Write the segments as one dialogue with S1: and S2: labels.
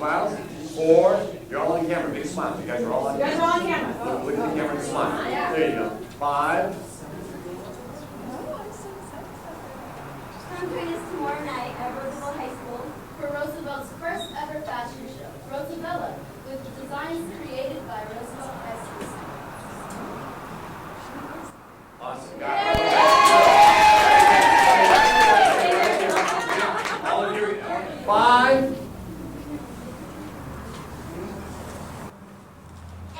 S1: smiles. 4, you're all on camera, big smile. You guys are all on camera.
S2: You guys are on camera.
S1: Look at the camera and smile. There you go. 5.
S3: Join us tomorrow night at Roosevelt High School for Roosevelt's first ever fashion show, Roosevella, with designs created by Roosevelt High School.
S1: Awesome. Got it. All of you. 5.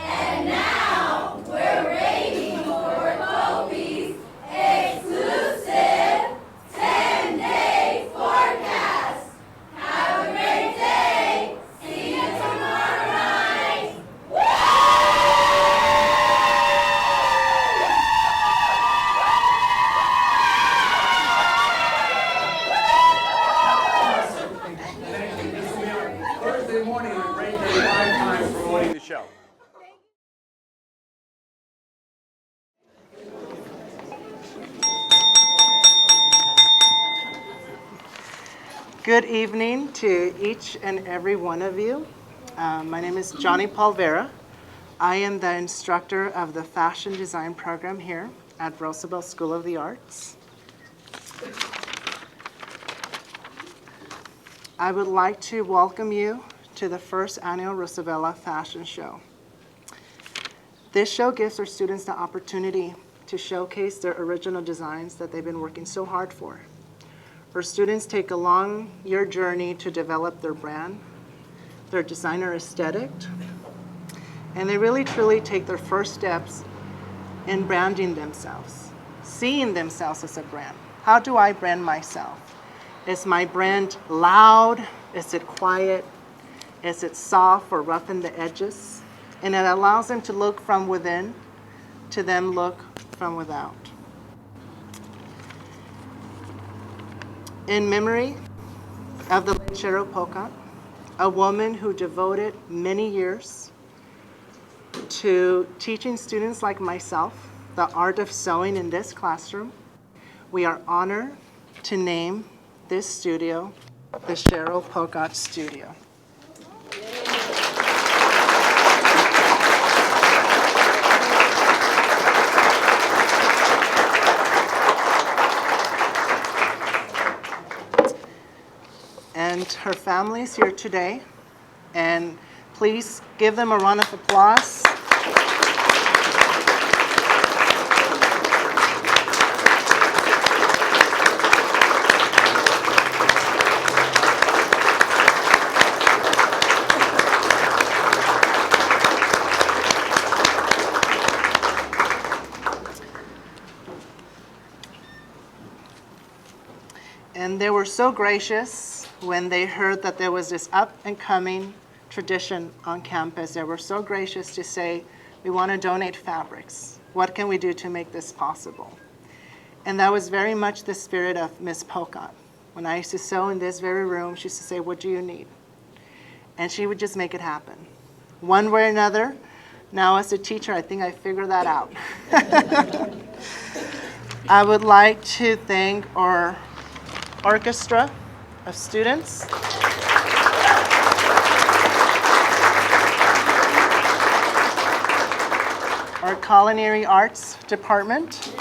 S3: And now we're ready for Kobe's exclusive 10-day forecast. Have a great day. See you tomorrow night.
S1: This will be our Thursday morning at Great Day 5 times promoting the show.
S4: Good evening to each and every one of you. My name is Paul Vera. I am the instructor of the fashion design program here at Roosevelt School of the Arts. I would like to welcome you to the first annual Roosevella Fashion Show. This show gives our students the opportunity to showcase their original designs that they've been working so hard for. Our students take a long-year journey to develop their brand, their designer aesthetic, and they really truly take their first steps in branding themselves, seeing themselves as a brand. How do I brand myself? Is my brand loud? Is it quiet? Is it soft or rough in the edges? And it allows them to look from within to then look from without. In memory of the late Cheryl Polcott, a woman who devoted many years to teaching students like myself the art of sewing in this classroom, we are honored to name this studio the Cheryl Polcott Studio. And her family is here today, and please give them a round of applause. And they were so gracious when they heard that there was this up-and-coming tradition on campus. They were so gracious to say, we want to donate fabrics. What can we do to make this possible? And that was very much the spirit of Miss Polcott. When I used to sew in this very room, she used to say, what do you need? And she would just make it happen. One way or another, now as a teacher, I think I figured that out. I would like to thank our orchestra of students. Our culinary arts department.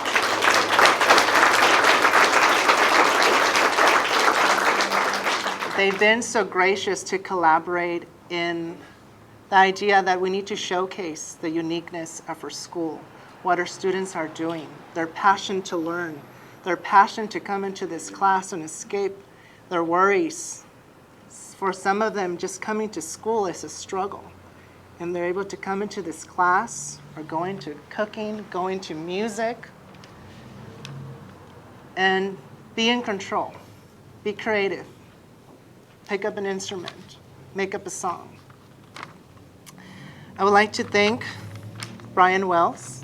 S4: They've been so gracious to collaborate in the idea that we need to showcase the uniqueness of our school, what our students are doing, their passion to learn, their passion to come into this class and escape their worries. For some of them, just coming to school is a struggle. And they're able to come into this class or go into cooking, go into music, and be in control, be creative, pick up an instrument, make up a song. I would like to thank Brian Wells,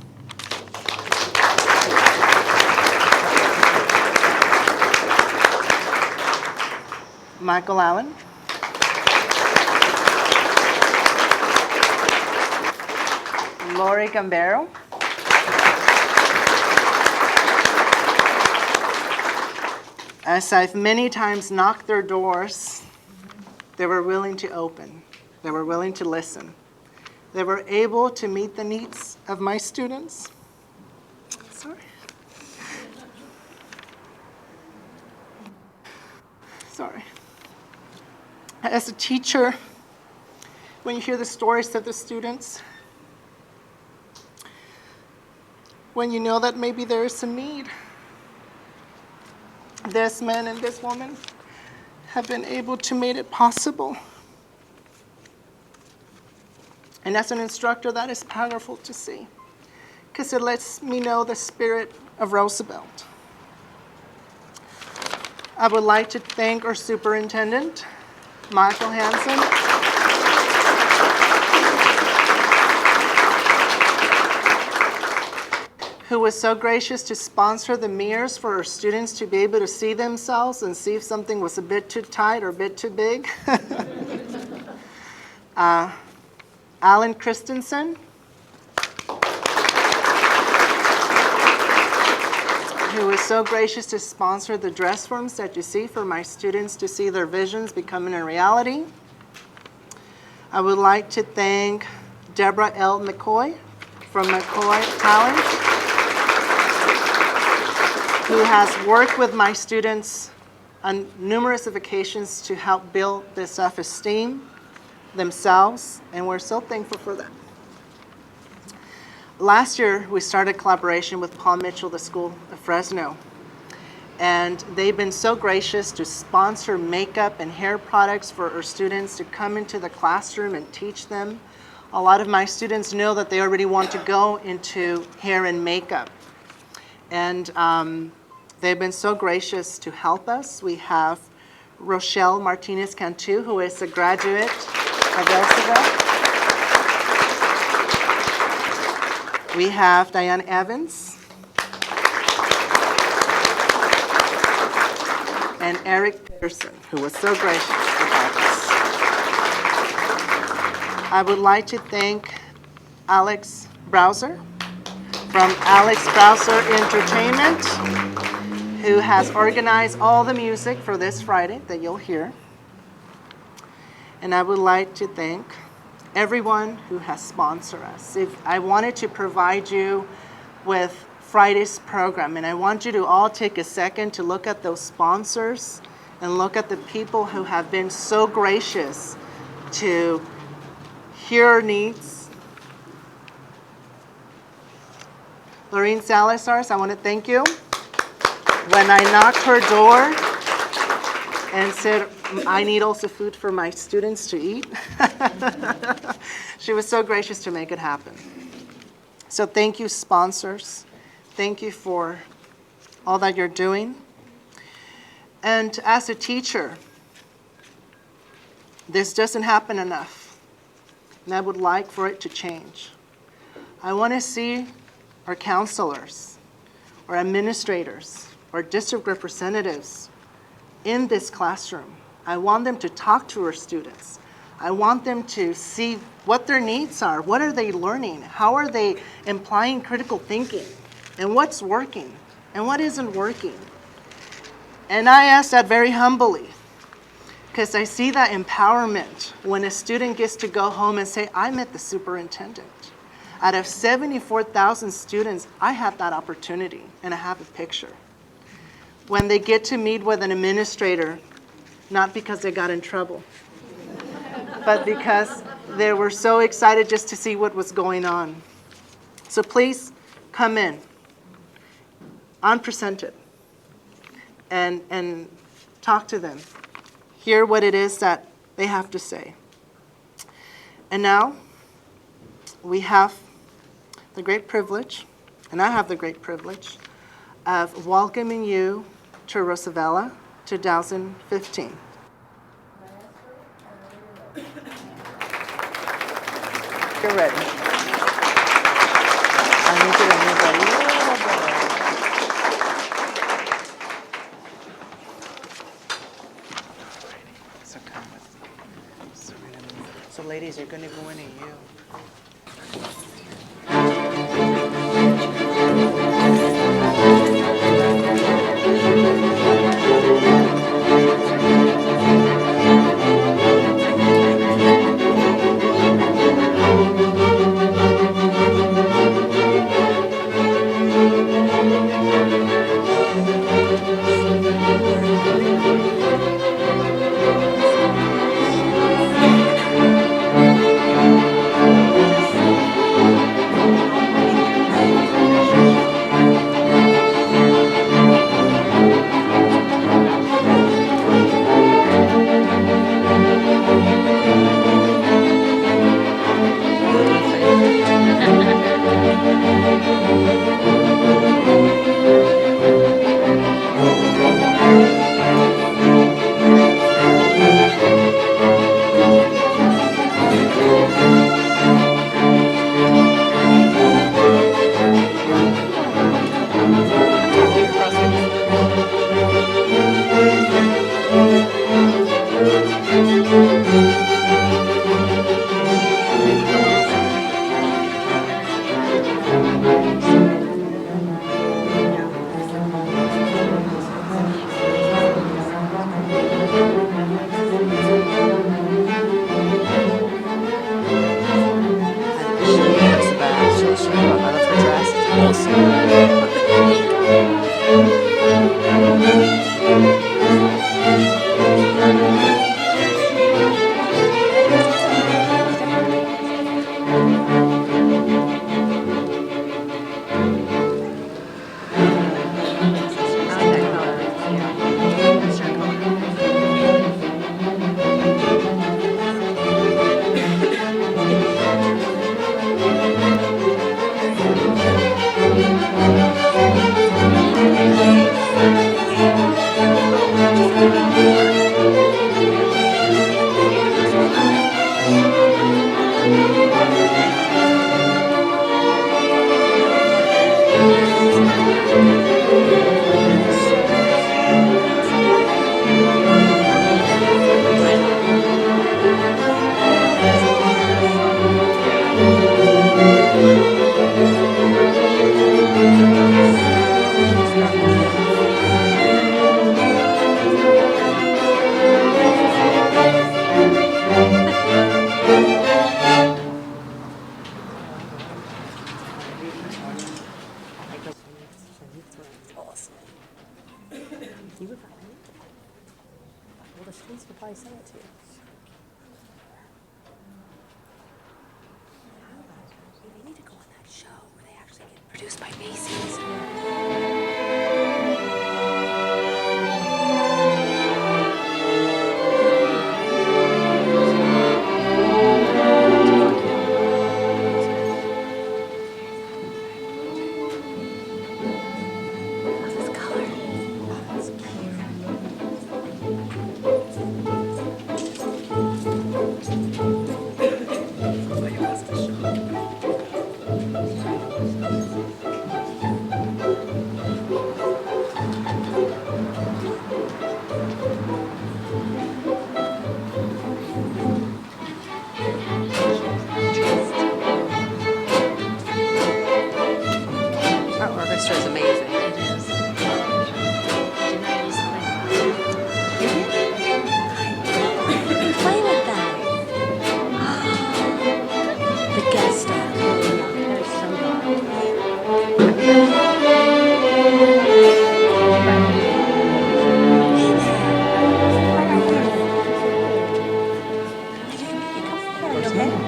S4: Michael Allen, Lori Gambero, as I've many times knocked their doors They were willing to open. They were willing to listen. They were able to meet the needs of my students. Sorry. Sorry. As a teacher, when you hear the stories of the students, when you know that maybe there is a need, this man and this woman have been able to make it possible. And as an instructor, that is powerful to see, because it lets me know the spirit of Roosevelt. I would like to thank our superintendent, Michael Hansen, who was so gracious to sponsor the mirrors for our students to be able to see themselves and see if something was a bit too tight or a bit too big. Alan Christensen, who was so gracious to sponsor the dress rooms that you see for my students to see their visions becoming a reality. I would like to thank Deborah L. McCoy from McCoy Talent, who has worked with my students on numerous occasions to help build their self-esteem themselves, and we're so thankful for that. Last year, we started a collaboration with Paul Mitchell, the School of Fresno, and they've been so gracious to sponsor makeup and hair products for our students to come into the classroom and teach them. A lot of my students know that they already want to go into hair and makeup, and they've been so gracious to help us. We have Rochelle Martinez Cantu, who is a graduate of Roosevelt. We have Diane Evans and Eric Peterson, who was so gracious to help us. I would like to thank Alex Browser from Alex Browser Entertainment, who has organized all the music for this Friday that you'll hear. And I would like to thank everyone who has sponsored us. If I wanted to provide you with Friday's program, and I want you to all take a second to look at those sponsors and look at the people who have been so gracious to hear our needs. Lorraine Salazar, I want to thank you. When I knocked her door and said, I need also food for my students to eat, she was so gracious to make it happen. So thank you, sponsors. Thank you for all that you're doing. And as a teacher, this doesn't happen enough, and I would like for it to change. I want to see our counselors, our administrators, our district representatives in this classroom. I want them to talk to our students. I want them to see what their needs are. What are they learning? How are they applying critical thinking? And what's working? And what isn't working? And I ask that very humbly, because I see that empowerment when a student gets to go home and say, I met the superintendent. Out of 74,000 students, I had that opportunity, and I have a picture. When they get to meet with an administrator, not because they got in trouble, but because they were so excited just to see what was going on. So please come in, unpresented, and talk to them. Hear what it is that they have to say. And now we have the great privilege, and I have the great privilege, of welcoming you to Roosevella 2015. You're ready. I need you to move a little bit. So come with me. So ladies, you're going to go in and you.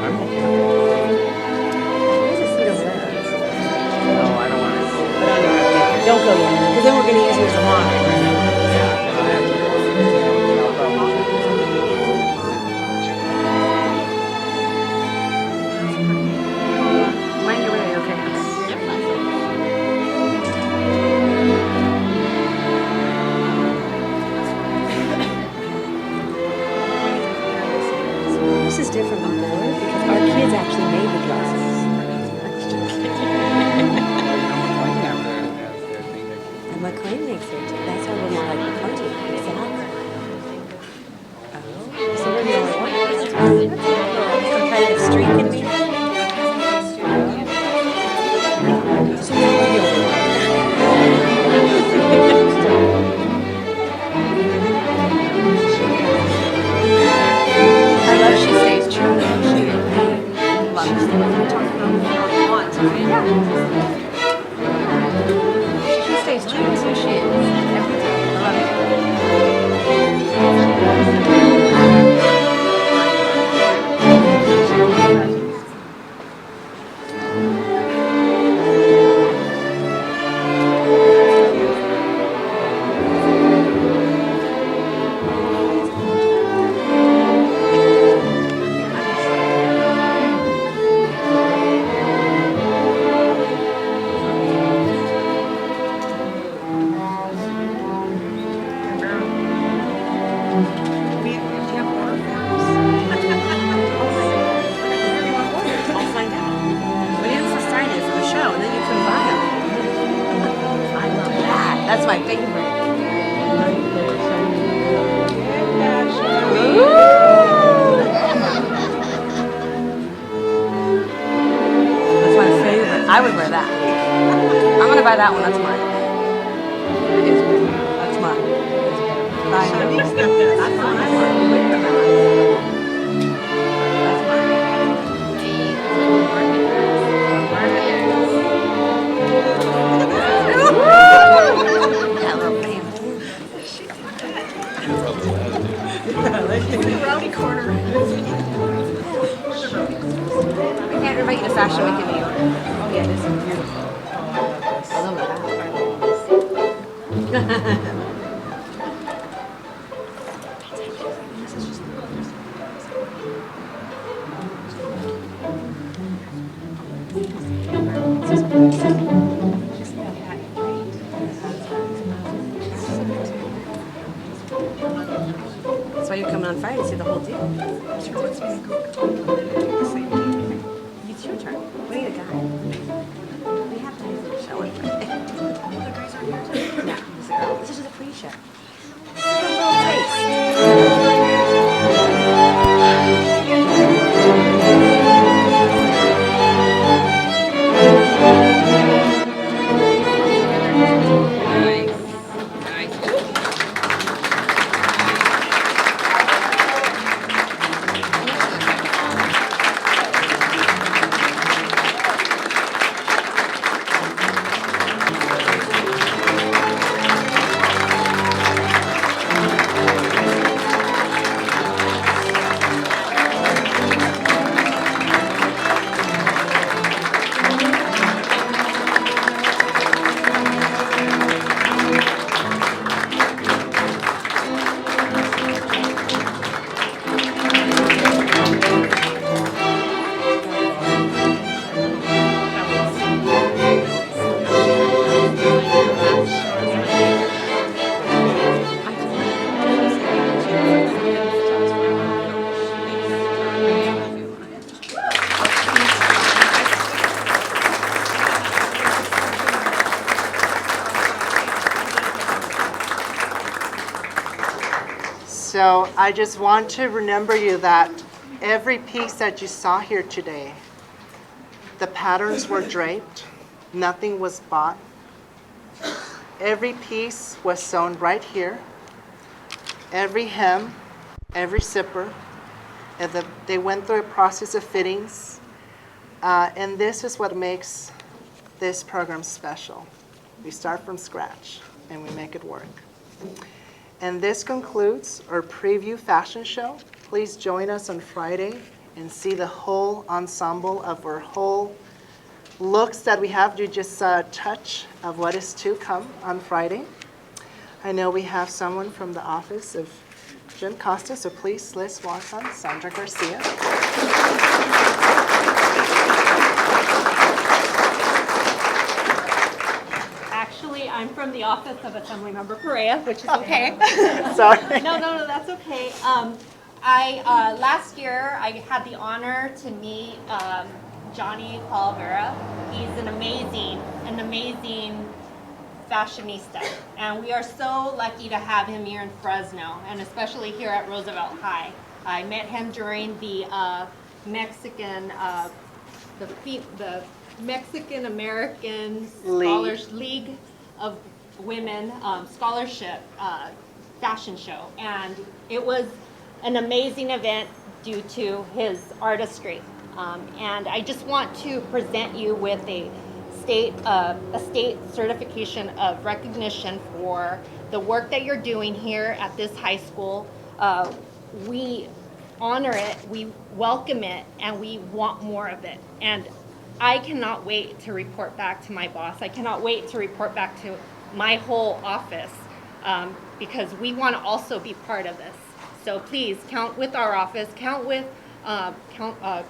S1: No, I don't want to.
S2: Don't go yet, because then we're going to use you as a model. When you're ready, okay. This is different than board because our kids actually made the dresses. And McLean makes it too. That's how we're more like McCartney. Exactly. Oh, so we're the only one. Competitive streak in me. So now we're the only one. I love she stays true though. She loves it. Yeah. She stays true to who she is. Every time. I love it. I'll find out. But it's the sign in for the show, and then you can buy them. I love that. That's my favorite. That's my favorite. I would wear that. I'm gonna buy that one. That's mine. That's mine. I know. That's mine. That's mine. That little thing. Rowdy corner. We can't invite you to Fashion Week in New York. Oh yeah, this is beautiful. I love that. That's why you're coming on Friday to see the whole deal. It's your turn. We need a guy. We have to have a show on Friday. The guys aren't here today? No, this is a girl. This is just a pre-show. This is a little taste.
S4: So I just want to remember you that every piece that you saw here today, the patterns were draped, nothing was bought. Every piece was sewn right here. Every hem, every zipper, and they went through a process of fittings. And this is what makes this program special. We start from scratch and we make it work. And this concludes our preview fashion show. Please join us on Friday and see the whole ensemble of our whole looks that we have. You just saw a touch of what is to come on Friday. I know we have someone from the office of Jim Costa, so please let's welcome Sandra Garcia.
S5: Actually, I'm from the office of Assemblymember Perea, which is okay.
S4: Sorry.
S5: No, that's okay. Last year I had the honor to meet Paul Vera. He's an amazing fashionista, and we are so lucky to have him here in Fresno, and especially here at Roosevelt High. I met him during the Mexican American Scholars League of Women Scholarship fashion show, and it was an amazing event due to his artistry. And I just want to present you with a state certification of recognition for the work that you're doing here at this high school. We honor it, we welcome it, and we want more of it. And I cannot wait to report back to my boss. I cannot wait to report back to my whole office, because we want to also be part of this. So please count with our office, count with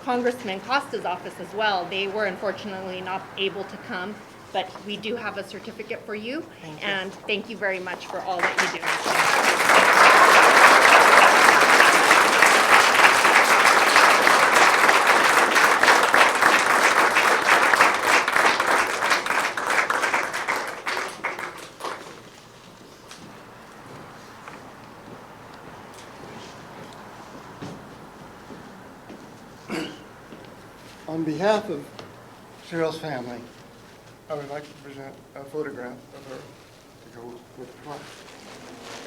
S5: Congressman Costa's office as well. They were unfortunately not able to come, but we do have a certificate for you. And thank you very much for all that you do.
S6: On behalf of Cheryl's family, I would like to present a photograph of her to go with the plaque.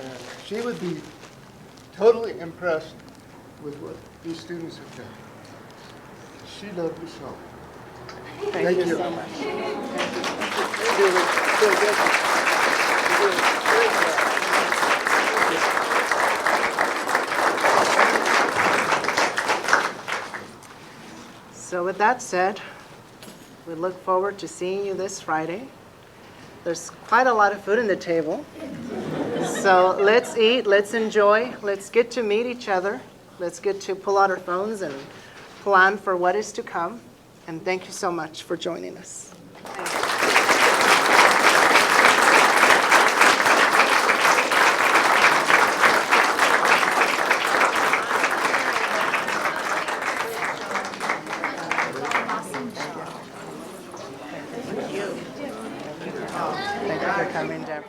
S6: And she would be totally impressed with what these students have done. She loved the show.
S4: Thank you so much. So with that said, we look forward to seeing you this Friday. There's quite a lot of food on the table. So let's eat, let's enjoy, let's get to meet each other. Let's get to pull out our phones and plan for what is to come. And thank you so much for joining us. Thank you for coming, Deb.